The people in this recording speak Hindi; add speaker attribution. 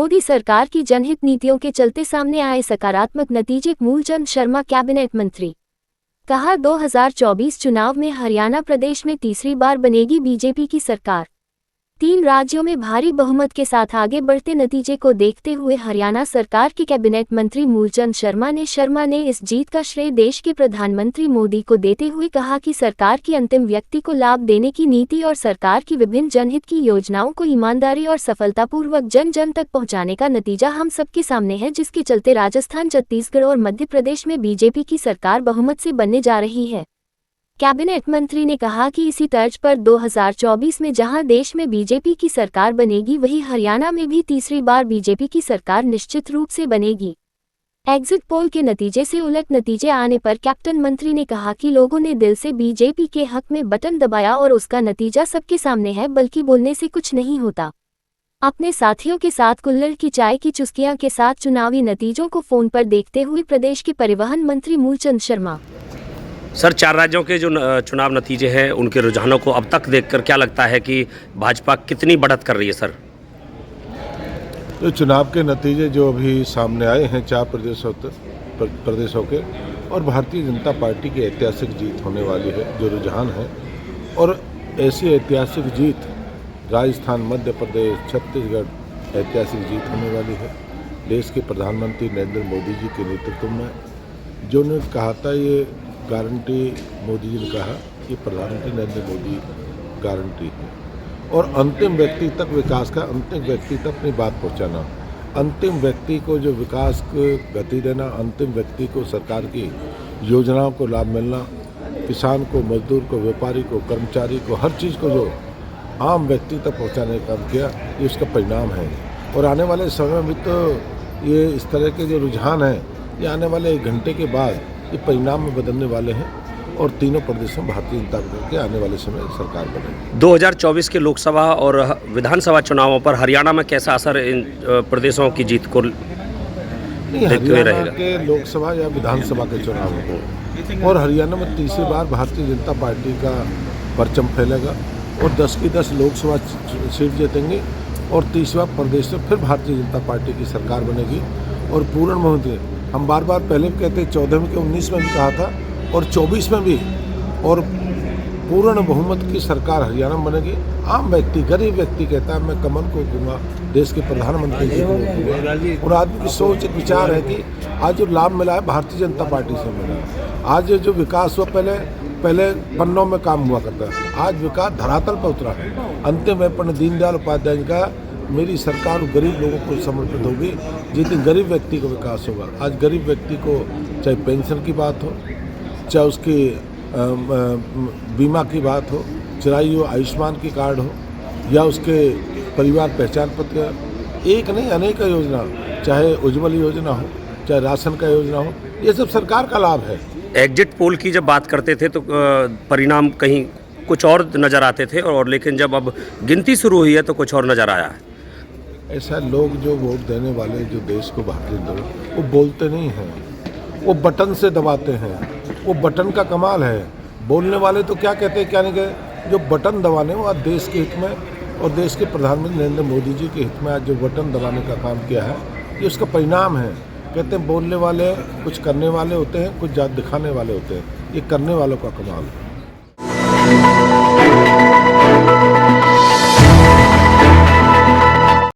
Speaker 1: मोदी सरकार की जनहित नीतियों के चलते सामने आए सकारात्मक नतीजे। मूलचंद शर्मा कैबिनेट मंत्री। कहा 2024 चुनाव में हरियाणा प्रदेश में तीसरी बार बनेगी बीजेपी की सरकार। 3 राज्यों में भारी बहुमत के साथ आगे बढ़ते नतीजे को देखते हुए हरियाणा सरकार के कैबिनेट मंत्री मूलचंद शर्मा ने इस जीत का श्रेय देश के प्रधानमंत्री मोदी को देते हुए कहा कि सरकार की अंतिम व्यक्ति को लाभ देने की नीति और सरकार की विभिन्न जनहित की योजनाओं को ईमानदारी और सफलतापूर्वक जन जन तक पहुंचाने का नतीजा हम सबके सामने है, जिसके चलते राजस्थान, छत्तीसगढ़ और मध्य प्रदेश में बीजेपी की सरकार बहुमत से बनने जा रही है। कैबिनेट मंत्री ने कहा कि इसी तर्ज पर 2024 में जहां देश में बीजेपी की सरकार बनेगी, वहीं हरियाणा में भी तीसरी बार बीजेपी की सरकार निश्चित रूप से बनेगी। एग्जिट पोल के नतीजे से उलट नतीजे आने पर कैप्टन मंत्री ने कहा कि लोगों ने दिल से बीजेपी के हक में बटन दबाया और उसका नतीजा सबके सामने है, बल्कि बोलने से कुछ नहीं होता। अपने साथियों के साथ कुल्हड़ की चाय की चुस्कियां के साथ चुनावी नतीजों को फोन पर देखते हुए प्रदेश के परिवहन मंत्री मूलचंद शर्मा।
Speaker 2: सर, 4 राज्यों के जो चुनाव नतीजे हैं, उनके रुझानों को अब तक देखकर क्या लगता है कि भाजपा कितनी बढ़त कर रही है? सर,
Speaker 3: तो चुनाव के नतीजे जो अभी सामने आए हैं 4 प्रदेशों के, और भारतीय जनता पार्टी की ऐतिहासिक जीत होने वाली है, जो रुझान है। और ऐसी ऐतिहासिक जीत राजस्थान, मध्य प्रदेश, छत्तीसगढ़ ऐतिहासिक जीत होने वाली है। देश के प्रधानमंत्री नरेंद्र मोदी जी के नेतृत्व में जो ने कहा था, ये गारंटी मोदी जी ने कहा कि प्रधानमंत्री नरेंद्र मोदी गारंटी है। और अंतिम व्यक्ति तक विकास का, अंतिम व्यक्ति तक अपनी बात पहुंचाना, अंतिम व्यक्ति को जो विकास को गति देना, अंतिम व्यक्ति को सरकार की योजनाओं को लाभ मिलना, किसान को, मजदूर को, व्यापारी को, कर्मचारी को, हर चीज़ को जो आम व्यक्ति तक पहुँचाने का काम किया, ये उसका परिणाम है। और आने वाले समय में तो ये इस तरह के जो रुझान हैं, ये आने वाले 1 घंटे के बाद ये परिणाम में बदलने वाले हैं और तीनों प्रदेशों में भारतीय जनता पार्टी के आने वाले समय सरकार बनेगी।
Speaker 2: 2024 के लोकसभा और विधानसभा चुनावों पर हरियाणा में कैसा असर इन प्रदेशों की जीत को देखते हुए रहेगा?
Speaker 3: के लोकसभा या विधानसभा के चुनाव को, और हरियाणा में तीसरी बार भारतीय जनता पार्टी का परचम फैलेगा और 10 की 10 लोकसभा सीट जीतेंगे और तीसरा प्रदेश में फिर भारतीय जनता पार्टी की सरकार बनेगी। और पूर्ण बहुमत, हम बार बार पहले भी कहते, 14 में के 19 में भी कहा था और 24 में भी, और पूर्ण बहुमत की सरकार हरियाणा में बनेगी। आम व्यक्ति, गरीब व्यक्ति कहता है मैं कमल को दूंगा, देश के प्रधानमंत्री जी को दूंगा। और आदमी की सोच, एक विचार है कि आज जो लाभ मिला है भारतीय जनता पार्टी से मिला है। आज जो विकास हुआ, पहले पन्नों में काम हुआ करता है, आज विकास धरातल पर उतरा है। अंतिम में पंडित दीनदयाल उपाध्याय का मेरी सरकार गरीब लोगों को समर्पित होगी, जितने गरीब व्यक्ति को विकास होगा। आज गरीब व्यक्ति को चाहे पेंशन की बात हो, चाहे उसकी बीमा की बात हो, चिराई हो, आयुष्मान की कार्ड हो, या उसके परिवार पहचान पत्र, एक नहीं अनेक योजना, चाहे उज्ज्वल योजना हो, चाहे राशन का योजना हो, ये सब सरकार का लाभ है।
Speaker 2: एग्जिट पोल की जब बात करते थे तो परिणाम कहीं कुछ और नज़र आते थे, और लेकिन जब अब गिनती शुरू हुई है तो कुछ और नज़र आया है।
Speaker 3: ऐसा लोग जो वोट देने वाले, जो देश को भारतीय लोग, वो बोलते नहीं हैं, वो बटन से दबाते हैं। वो बटन का कमाल है। बोलने वाले तो क्या कहते हैं क्या नहीं कहते, जो बटन दबाने वो आज देश के हित में और देश के प्रधानमंत्री नरेंद्र मोदी जी के हित में आज जो बटन दबाने का काम किया है, ये उसका परिणाम है। कहते हैं बोलने वाले कुछ करने वाले होते हैं, कुछ जात दिखाने वाले होते हैं, ये करने वालों का कमाल है।